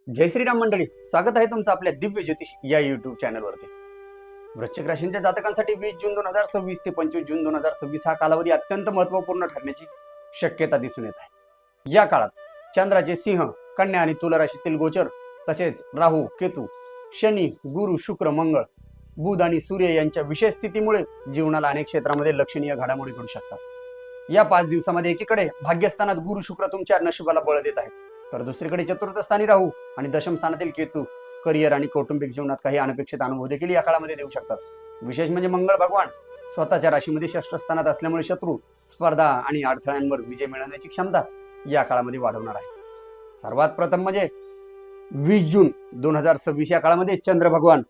जय श्रीराम मंडळी, स्वागत आहे तुमचं आपल्या दिव्य ज्योतिष या युट्यूब चॅनलवरती। वृश्चिक राशींच्या जातकांसाठी 20 जून 2026 ते 25 जून 2026 हा कालावधी अत्यंत महत्त्वपूर्ण ठरण्याची शक्यता दिसून येत आहे। या काळात चंद्राचे सिंह, कन्या आणि तुला राशीतील गोचर, तसेच राहू, केतू, शनी, गुरु, शुक्र, मंगळ, बुध आणि सूर्य यांच्या विशेष स्थितीमुळे जीवनाला अनेक क्षेत्रामध्ये लक्षणीय घडामोडी घडू शकतात। या 5 दिवसामध्ये एकीकडे भाग्यस्थानात गुरु शुक्र तुमच्या नशिबाला बळ देत आहेत, तर दुसरीकडे चतुर्थ स्थानी राहू आणि दशम स्थानातील केतू करिअर आणि कौटुंबिक जीवनात काही अनपेक्षित अनुभव देखील या काळामध्ये देऊ शकतात। विशेष म्हणजे मंगळ भगवान स्वतःच्या राशीमध्ये षष्ठ स्थानात असल्यामुळे शत्रू, स्पर्धा आणि अडथळ्यांवर विजय मिळवण्याची क्षमता या काळामध्ये वाढवणार आहे। सर्वात प्रथम म्हणजे 20 जून 2026 या काळामध्ये चंद्र भगवान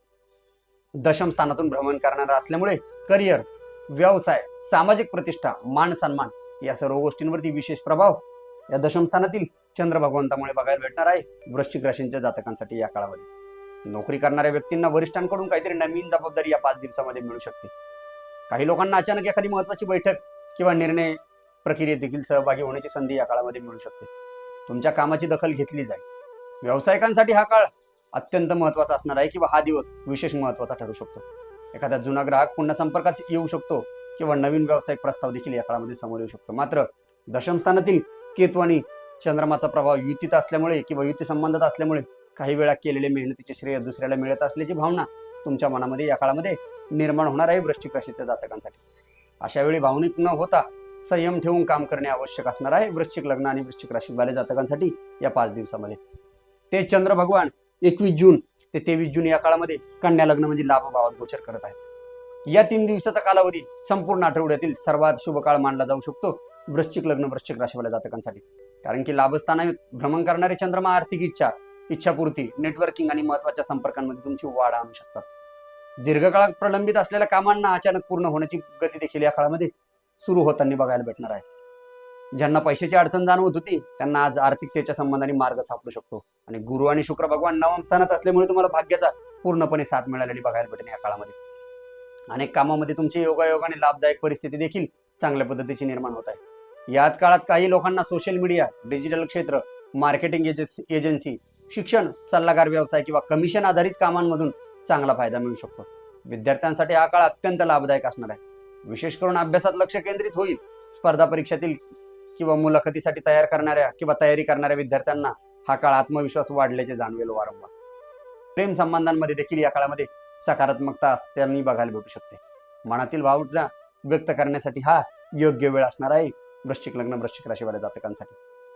दशम स्थानातून भ्रमण करणार असल्यामुळे करिअर, व्यवसाय, सामाजिक प्रतिष्ठा, मान सन्मान या सर्व गोष्टींवरती विशेष प्रभाव या दशम स्थानातील चंद्र भगवंतामुळे बघायला भेटणार आहे। वृश्चिक राशींच्या जातकांसाठी या काळामध्ये नोकरी करणाऱ्या व्यक्तींना वरिष्ठांकडून काहीतरी नवीन जबाबदारी या 5 दिवसामध्ये मिळू शकते। काही लोकांना अचानक एखादी महत्त्वाची बैठक किंवा निर्णय प्रक्रियेत देखील सहभागी होण्याची संधी या काळामध्ये मिळू शकते। तुमच्या कामाची दखल घेतली जाईल। व्यावसायिकांसाठी हा काळ अत्यंत महत्त्वाचा असणार आहे किंवा हा दिवस विशेष महत्त्वाचा ठरू शकतो। एखादा जुना ग्राहक पुन्हा संपर्कात येऊ शकतो किंवा नवीन व्यावसायिक प्रस्ताव देखील या काळामध्ये समोर येऊ शकतो। मात्र दशम स्थानातील केतू आणि चंद्रमाचा प्रभाव युतीत असल्यामुळे किंवा युती संबंधात असल्यामुळे काही वेळा केलेले मेहनतीचे श्रेय दुसऱ्याला मिळत असल्याची भावना तुमच्या मनामध्ये या काळामध्ये निर्माण होणार आहे वृश्चिक राशीच्या जातकांसाठी। अशा वेळी भावनिक न होता संयम ठेवून काम करणे आवश्यक असणार आहे वृश्चिक लग्न आणि वृश्चिक राशीवाल्या जातकांसाठी या 5 दिवसामध्ये। ते चंद्र भगवान 21 जून ते 23 जून या काळामध्ये कन्या लग्न म्हणजे लाभ भावात गोचर करत आहे। या 3 दिवसाचा कालावधी संपूर्ण आठवड्यातील सर्वात शुभ काळ मानला जाऊ शकतो वृश्चिक लग्न वृश्चिक राशीवाल्या जातकांसाठी, कारण की लाभस्थानात भ्रमण करणारे चंद्रमा आर्थिक इच्छापूर्ती, नेटवर्किंग आणि महत्त्वाच्या संपर्कांमध्ये तुमची वाढ आणू शकतात। दीर्घकाळात प्रलंबित असलेल्या कामांना अचानक पूर्ण होण्याची गती देखील या काळामध्ये सुरू होताना बघायला भेटणार आहे। ज्यांना पैशाची अडचण जाणवत होती त्यांना आज आर्थिकतेच्या संबंधाने मार्ग सापडू शकतो आणि गुरु आणि शुक्र भगवान नवम स्थानात असल्यामुळे तुम्हाला भाग्याचा पूर्णपणे साथ मिळालेली बघायला भेटेल। या काळामध्ये अनेक कामामध्ये तुमची योगायोगाने लाभदायक परिस्थिती देखील चांगल्या पद्धतीची निर्माण होत आहे। याच काळात काही लोकांना सोशल मीडिया, डिजिटल क्षेत्र, मार्केटिंग एजन्सी, शिक्षण, सल्लागार व्यवसाय किंवा कमिशन आधारित कामांमधून चांगला फायदा मिळू शकतो। विद्यार्थ्यांसाठी हा काळ अत्यंत लाभदायक असणार आहे। विशेष करून अभ्यासात लक्ष केंद्रित होईल। स्पर्धा परीक्षेतील किंवा मुलाखतीसाठी तयारी करणाऱ्या विद्यार्थ्यांना हा काळ आत्मविश्वास वाढल्याचे जाणवेल वारंवार। प्रेम संबंधांमध्ये देखील या काळामध्ये सकारात्मकता असताना बघायला भेटू शकते। मनातील भावना व्यक्त करण्यासाठी हा योग्य वेळ असणार आहे वृश्चिक लग्न वृश्चिक राशीवाल्या जातकांसाठी।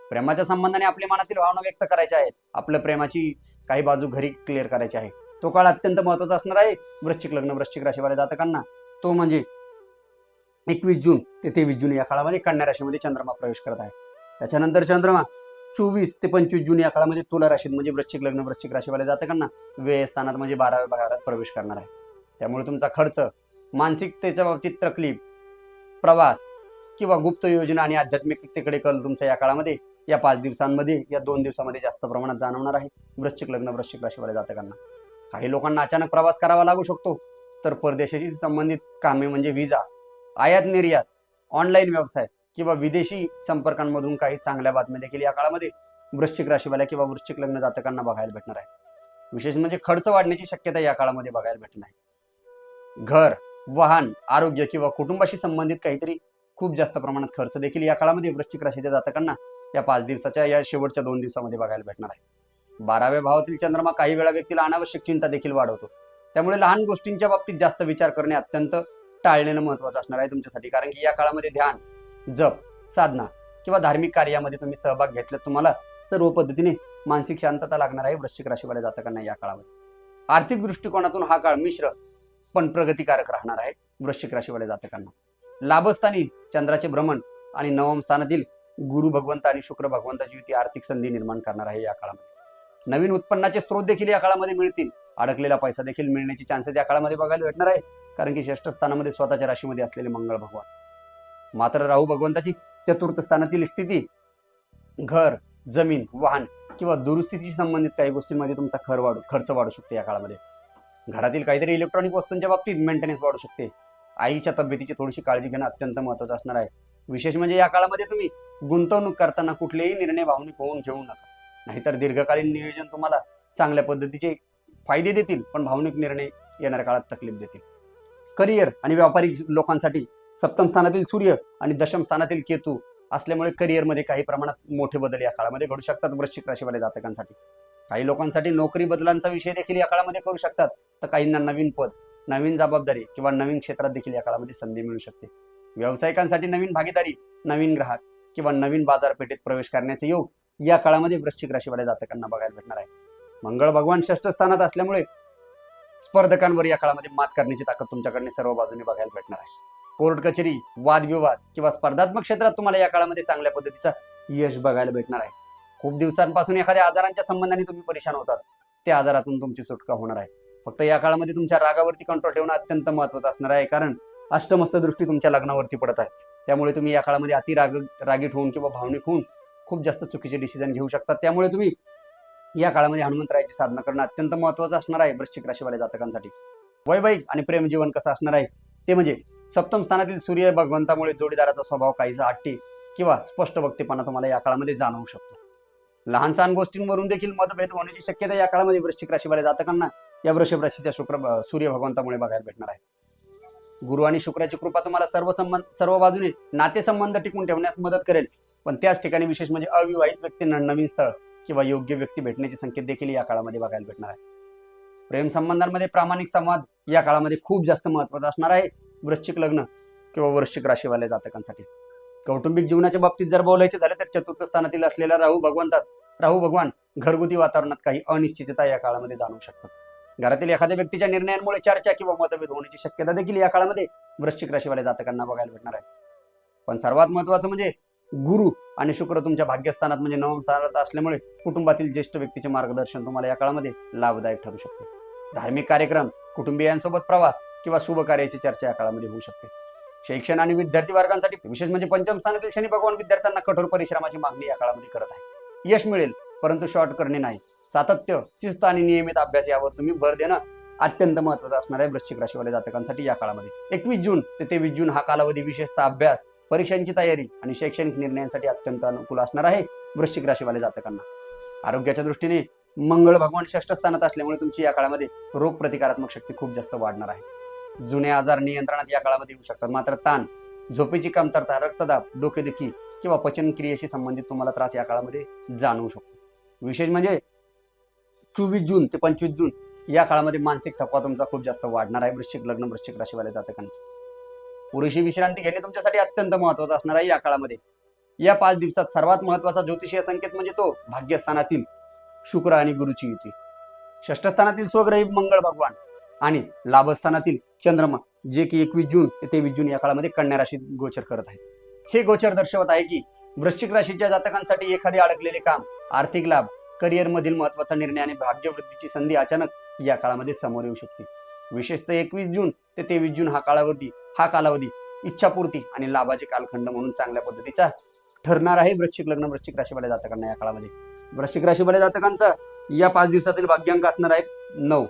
प्रेमाच्या संबंधाने आपल्या मनातील भावना व्यक्त करायच्या आहेत, आपल्या प्रेमाची काही बाजू घरी क्लिअर करायची आहे। तो काळ अत्यंत महत्त्वाचा असणार आहे वृश्चिक लग्न वृश्चिक राशीवाल्या जातकांना। तो म्हणजे 21 जून ते 23 जून या काळामध्ये कन्या राशीमध्ये चंद्रमा प्रवेश करत आहे। त्याच्यानंतर चंद्रमा 24 ते 25 जून या काळामध्ये तुला राशीत म्हणजे वृश्चिक लग्न वृश्चिक राशीवाल्या जातकांना व्यय स्थानात म्हणजे 12व्या भागात प्रवेश करणार आहे। त्यामुळे तुमचा खर्च, मानसिकतेच्या बाबतीत तकलीफ, प्रवास किंवा गुप्त योजना आणि आध्यात्मिकतेकडे कल तुमच्या या काळामध्ये या 5 दिवसांमध्ये या 2 दिवसामध्ये जास्त प्रमाणात जाणवणार आहे वृश्चिक लग्न वृश्चिक राशीवाल्या जातकांना। काही लोकांना अचानक प्रवास करावा लागू शकतो, तर परदेशाशी संबंधित कामे म्हणजे व्हिसा, आयात निर्यात, ऑनलाईन व्यवसाय किंवा विदेशी संपर्कांमधून काही चांगल्या बातम्या देखील या काळामध्ये वृश्चिक राशीवाल्या किंवा वृश्चिक लग्न जातकांना बघायला भेटणार आहे। विशेष म्हणजे खर्च वाढण्याची शक्यता या काळामध्ये बघायला भेटणार आहे। घर, वाहन, आरोग्य किंवा कुटुंबाशी संबंधित काहीतरी खूप जास्त प्रमाणात खर्च देखील या काळामध्ये वृश्चिक राशीच्या जातकांना या 5 दिवसाच्या या शेवटच्या 2 दिवसामध्ये बघायला भेटणार आहे। 12व्या भावातील चंद्रमा काही वेळा व्यक्तीला अनावश्यक चिंता देखील वाढवतो। त्यामुळे लहान गोष्टींच्या बाबतीत जास्त विचार करणे अत्यंत टाळणं महत्त्वाचं असणार आहे तुमच्यासाठी, कारण की या काळामध्ये ध्यान, जप, साधना किंवा धार्मिक कार्यामध्ये तुम्ही सहभाग घेतल्यास तुम्हाला सर्व पद्धतीने मानसिक शांतता लागणार आहे वृश्चिक राशीवाल्या जातकांना या काळामध्ये। आर्थिक दृष्टिकोनातून हा काळ मिश्र पण प्रगतिकारक राहणार आहे वृश्चिक राशीवाल्या जातकांना। लाभस्थानी चंद्राचे भ्रमण आणि नवम स्थानातील गुरु भगवंत आणि शुक्र भगवंताची युती आर्थिक संधी निर्माण करणार आहे या काळामध्ये। नवीन उत्पन्नाचे स्रोत देखील या काळामध्ये मिळतील। अडकलेला पैसा देखील मिळण्याची चान्सेस या काळामध्ये बघायला भेटणार आहे, कारण की षष्ठ स्थानामध्ये स्वतःच्या राशीमध्ये असलेले मंगळ भगवान। मात्र राहू भगवंताची चतुर्थ स्थानातील स्थिती घर, जमीन, वाहन किंवा दुरुस्तीशी संबंधित काही गोष्टींमध्ये तुमचा खर्च वाढू शकते या काळामध्ये। घरातील काहीतरी इलेक्ट्रॉनिक वस्तूंच्या बाबतीत मेंटेनन्स वाढू शकते। आईच्या तब्येतीची थोडीशी काळजी घेणं अत्यंत महत्त्वाचं असणार आहे। विशेष म्हणजे या काळामध्ये तुम्ही गुंतवणूक करताना कुठलेही निर्णय भावनिक होऊन घेऊ नका, नाहीतर दीर्घकालीन नियोजन तुम्हाला चांगल्या पद्धतीचे फायदे देतील, पण भावनिक निर्णय येणाऱ्या काळात तकलीफ देतील. करिअर आणि व्यापारिक लोकांसाठी सप्तम स्थानातील सूर्य आणि दशम स्थानातील केतू असल्यामुळे करिअरमध्ये काही प्रमाणात मोठे बदल या काळामध्ये घडू शकतात वृश्चिक राशीवाल्या जातकांसाठी. काही लोकांसाठी नोकरी बदलांचा विषय देखील या काळामध्ये करू शकतात, तर काहींना नवीन पद, नवीन जबाबदारी किंवा नवीन क्षेत्रात देखील या काळामध्ये संधी मिळू शकते. व्यावसायिकांसाठी नवीन भागीदारी, नवीन ग्राहक किंवा नवीन बाजारपेठेत प्रवेश करण्याचे योग या काळामध्ये वृश्चिक राशीवाल्या जातकांना बघायला भेटणार आहे. मंगळ भगवान षष्ठ स्थानात असल्यामुळे स्पर्धकांवर या काळामध्ये मात करण्याची ताकद तुमच्याकडे सर्व बाजूने बघायला भेटणार आहे. कोर्ट कचेरी, वादविवाद किंवा स्पर्धात्मक क्षेत्रात तुम्हाला या काळामध्ये चांगल्या पद्धतीचा यश बघायला भेटणार आहे. खूप दिवसांपासून एखाद्या आजारांच्या संबंधाने तुम्ही परेशान होतात, त्या आजारातून तुमची सुटका होणार आहे. फक्त या काळामध्ये तुमच्या रागावरती कंट्रोल ठेवणं अत्यंत महत्त्वाचं असणार आहे, कारण अष्टमस्त दृष्टी तुमच्या लग्नावरती पडत आहे. त्यामुळे तुम्ही या काळामध्ये रागीट होऊन किंवा भावनिक होऊन खूप जास्त चुकीचे डिसिजन घेऊ शकतात. त्यामुळे तुम्ही या काळामध्ये हनुमंतरायाची साधना करणं अत्यंत महत्त्वाचं असणार आहे वृश्चिक राशीवाल्या जातकांसाठी. वैवाहिक आणि प्रेम जीवन कसं असणार आहे ते म्हणजे सप्तम स्थानातील सूर्य भगवंतामुळे जोडीदाराचा स्वभाव काहीसा हट्टी किंवा स्पष्ट वक्तेपणा तुम्हाला या काळामध्ये जाणवू शकतो. लहान सहान गोष्टींवरून देखील मतभेद होण्याची शक्यता या काळामध्ये वृश्चिक राशीवाल्या जातकांना या वृषभ राशीच्या सूर्य भगवंतामुळे बघायला भेटणार आहे. गुरु आणि शुक्राची कृपा तुम्हाला सर्व बाजूने नातेसंबंध टिकून ठेवण्यास मदत करेल, पण त्याच ठिकाणी विशेष म्हणजे अविवाहित व्यक्तींना नवीन स्थळ किंवा योग्य व्यक्ती भेटण्याचे संकेत देखील या काळामध्ये बघायला भेटणार आहे. प्रेम संबंधांमध्ये प्रामाणिक संवाद या काळामध्ये खूप जास्त महत्त्वाचा असणार आहे वृश्चिक लग्न किंवा वृश्चिक राशीवाल्या जातकांसाठी. कौटुंबिक जीवनाच्या बाबतीत जर बोलायचे झाले तर चतुर्थ स्थानातील असलेला राहू भगवान घरगुती वातावरणात काही अनिश्चितता या काळामध्ये जाणवू शकतात. घरातील एखाद्या व्यक्तीच्या निर्णयांमुळे चर्चा किंवा मतभेद होण्याची शक्यता देखील या काळामध्ये वृश्चिक राशीवाल्या जातकांना बघायला भेटणार आहे. पण सर्वात महत्त्वाचं म्हणजे गुरु आणि शुक्र तुमच्या भाग्यस्थानात म्हणजे नवम स्थानात असल्यामुळे कुटुंबातील ज्येष्ठ व्यक्तीचे मार्गदर्शन तुम्हाला या काळामध्ये लाभदायक ठरू शकते. धार्मिक कार्यक्रम, कुटुंबियांसोबत प्रवास किंवा शुभ कार्याची चर्चा या काळामध्ये होऊ शकते. शैक्षण आणि विद्यार्थी वर्गांसाठी विशेष म्हणजे पंचम स्थानातील शनी भगवान विद्यार्थ्यांना कठोर परिश्रमाची मागणी या काळामध्ये करत आहे. यश मिळेल, परंतु शॉर्ट करणे नाही. सातत्य, शिस्त आणि नियमित अभ्यास यावर तुम्ही भर देणं अत्यंत महत्त्वाचं असणार आहे वृश्चिक राशीवाल्या जातकांसाठी या काळामध्ये. 21 जून ते 23 जून हा कालावधी विशेषतः अभ्यास, परीक्षांची तयारी आणि शैक्षणिक निर्णयांसाठी अत्यंत अनुकूल असणार आहे वृश्चिक राशीवाल्या जातकांना. आरोग्याच्या दृष्टीने मंगळ भगवान षष्ठ स्थानात असल्यामुळे तुमची या काळामध्ये रोग प्रतिकारात्मक शक्ती खूप जास्त वाढणार आहे. जुने आजार नियंत्रणात या काळामध्ये येऊ शकतात, मात्र ताण, झोपेची कमतरता, रक्तदाब, डोकेदुखी किंवा पचनक्रियेशी संबंधित तुम्हाला त्रास या काळामध्ये जाणवू शकतो. विशेष म्हणजे 24 जून ते 25 जून या काळामध्ये मानसिक थकवा तुमचा खूप जास्त वाढणार आहे वृश्चिक राशीवाल्या जातकांचं. पुरेशी विश्रांती घेणे तुमच्यासाठी अत्यंत महत्त्वाचं असणार आहे या काळामध्ये. या 5 दिवसात सर्वात महत्त्वाचा ज्योतिषीय संकेत म्हणजे तो भाग्यस्थानातील शुक्र आणि गुरुची युती, षष्ठस्थानातील स्वग्रही मंगळ भगवान आणि लाभस्थानातील चंद्रमा, जे की 21 जून ते 23 जून या काळामध्ये कन्या राशीत गोचर करत आहे. हे गोचर दर्शवत आहे की वृश्चिक राशीच्या जातकांसाठी एखादे अडकलेले काम, आर्थिक लाभ, करिअर मधील महत्त्वाचा निर्णय आणि भाग्यवृद्धीची संधी अचानक या काळामध्ये समोर येऊ शकते. विशेषतः 21 जून ते 23 जून हा कालावधी इच्छापूर्ती आणि लाभाचे कालखंड म्हणून चांगल्या पद्धतीचा ठरणार आहे वृश्चिक राशीवाल्या जातकांना या काळामध्ये. वृश्चिक राशीवाल्या जातकांचा या 5 दिवसातील भाग्यांक असणार आहे 9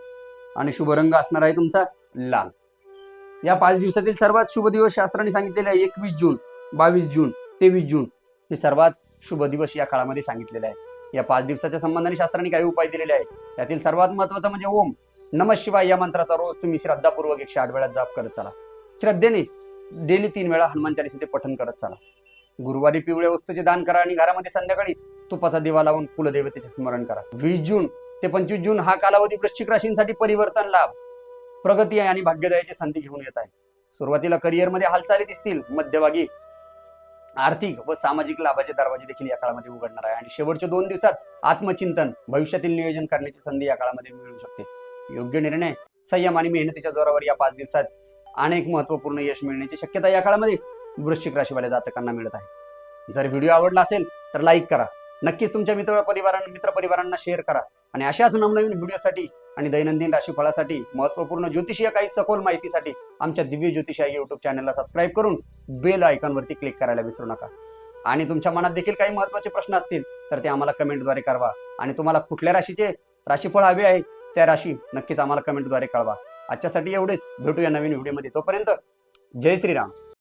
आणि शुभ रंग असणार आहे तुमचा लाल. या 5 दिवसातील सर्वात शुभ दिवस शास्त्राने सांगितलेले आहे 21 जून, 22 जून, 23 जून हे सर्वात शुभ दिवस या काळामध्ये सांगितलेले आहे. या 5 दिवसाच्या संबंधाने शास्त्राने काही उपाय दिलेले आहेत. त्यातील सर्वात महत्त्वाचा म्हणजे ओम नमः शिवाय या मंत्राचा रोज तुम्ही श्रद्धापूर्वक 108 वेळा जाप करत चला. श्रद्धेने डेली 3 वेळा हनुमान चालीसाचे पठण करत चला. गुरुवारी पिवळ्या वस्तूचे दान करा आणि घरामध्ये संध्याकाळी तुपाचा दिवा लावून कुलदेवतेचे स्मरण करा. 20 जून ते 25 जून हा कालावधी वृश्चिक राशींसाठी परिवर्तन, लाभ, प्रगती आणि भाग्यदायाची संधी घेऊन येत आहे. सुरुवातीला करिअरमध्ये हालचाली दिसतील, मध्यभागी आर्थिक व सामाजिक लाभाचे दरवाजे देखील या काळामध्ये उघडणार आहे आणि शेवटच्या 2 दिवसात आत्मचिंतन, भविष्यातील नियोजन करण्याची संधी या काळामध्ये मिळू शकते. योग्य निर्णय, संयम आणि मेहनतीच्या जोरावर या 5 दिवसात अनेक महत्त्वपूर्ण यश मिळण्याची शक्यता या काळामध्ये वृश्चिक राशीवाल्या जातकांना मिळत आहे. जर व्हिडिओ आवडला असेल तर लाईक करा, नक्कीच तुमच्या मित्रपरिवारांना शेअर करा आणि अशाच नवनवीन व्हिडिओसाठी आणि दैनंदिन राशीफळासाठी, महत्त्वपूर्ण ज्योतिषीय काही सखोल माहितीसाठी आमच्या दिव्य ज्योतिष या YouTube चॅनलला सबस्क्राईब करून बेल आयकॉनवरती क्लिक करायला विसरू नका. आणि तुमच्या मनात देखील काही महत्त्वाचे प्रश्न असतील तर ते आम्हाला कमेंटद्वारे कळवा आणि तुम्हाला कुठल्या राशीचे राशीफळ हवे आहे त्या राशी नक्कीच आम्हाला कमेंटद्वारे कळवा. आजच्यासाठी एवढेच, भेटूया नवीन व्हिडिओमध्ये. तोपर्यंत जय श्रीराम.